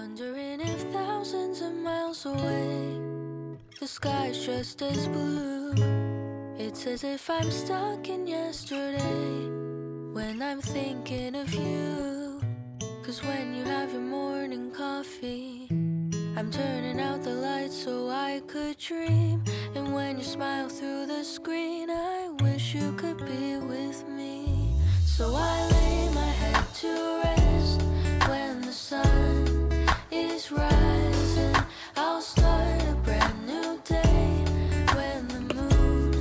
Wondering if thousands of miles away the sky's just as blue. It's as if I'm stuck in yesterday when I'm thinking of you. 'Cause when you have your morning coffee, I'm turning out the lights so I could dream. And when you smile through the screen, I wish you could be with me. So I lay my head to rest when the sun is rising. I'll start a brand new day when the moon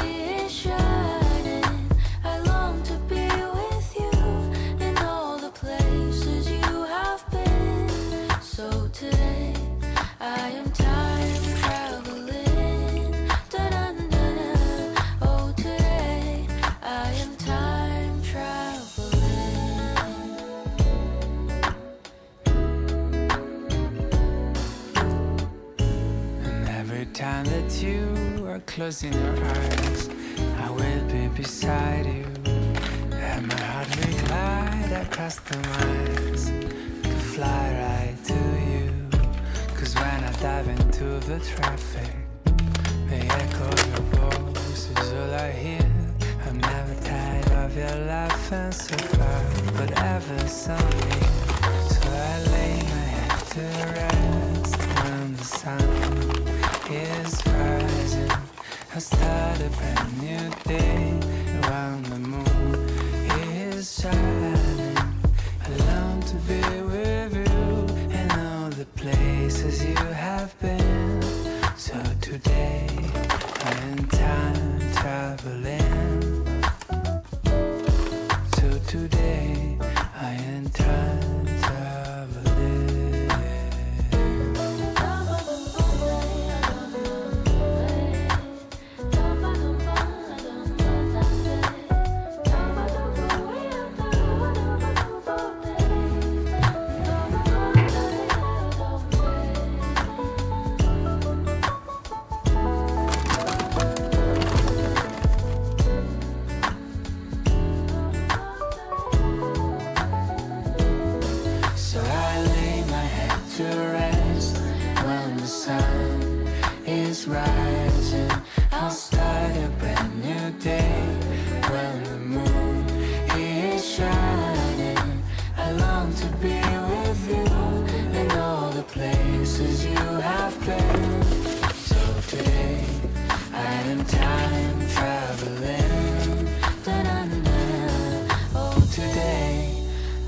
is shining. I long to be with you in all the places you have been. So today I am time traveling. Da-da-da-da. Oh, today I am time traveling. And every time that you are closing your eyes, I will be beside you. And my heart will glide across the miles to fly right to you. 'Cause when I dive into the traffic, the echo of your voice is all I hear. I'm never tired of your laughing so far, but ever so near. So I lay my head to rest when the sun is rising. I start a brand new day when the moon is shining. I long to be with you in all the places you have been. So today I am time traveling. So today I am time traveling. So I lay my head to rest when the sun is rising. I'll start a brand new day when the moon is shining. I long to be with you in all the places you have been. So today I am time traveling. Da-da-da. Oh, today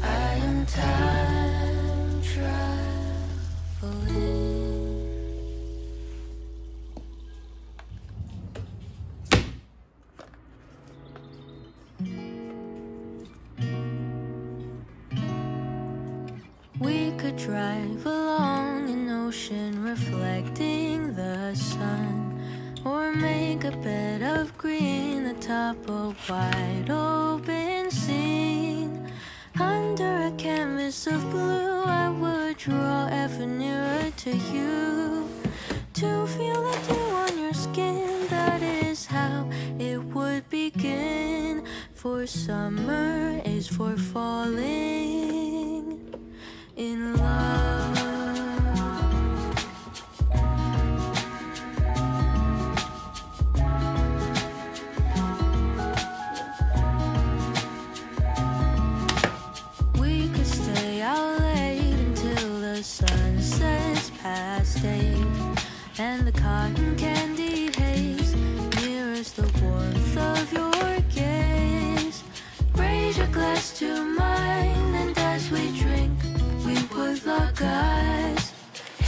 I am time traveling. We could drive along an ocean reflecting the sun, or make a bed of green atop a wide open scene. Under a canvas of blue, I would draw ever nearer to you, to feel the dew on your skin. That is how it would begin. For summer is for falling in love. We could stay out late until the sun sets past 8, and the cotton candy haze mirrors the warmth of your gaze. Raise your glass to mine, and as we drink, we would lock eyes,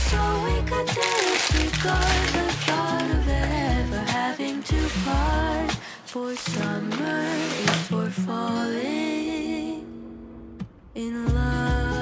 so we could disregard the thought of ever having to part. For summer is for falling in love.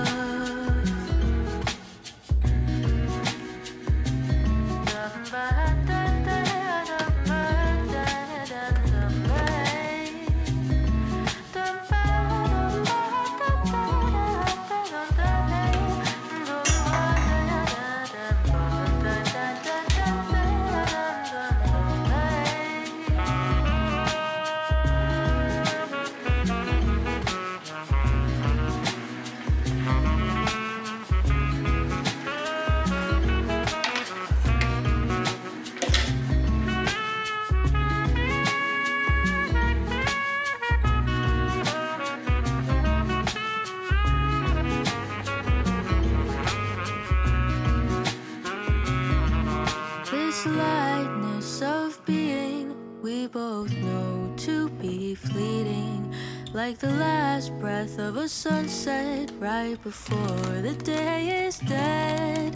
like the last breath of a sunset right before the day is dead.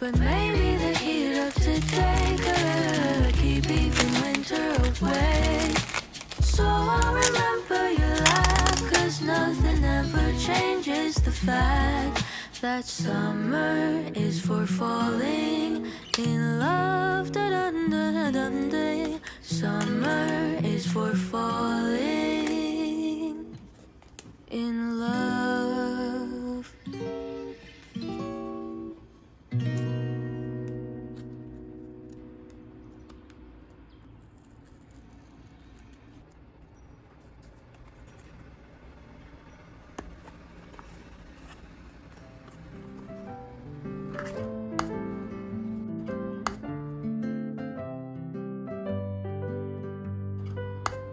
But maybe the heat of today could keep even winter away. So I'll remember your laugh, 'cause nothing ever changes the fact that summer is for falling in love. Da-dun-da-dun-day. Summer is for falling in love.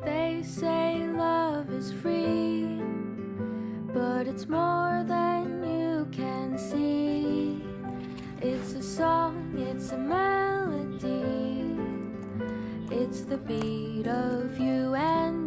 They say love is free, but it's more than you can see. It's a song, it's a melody, it's the beat of you and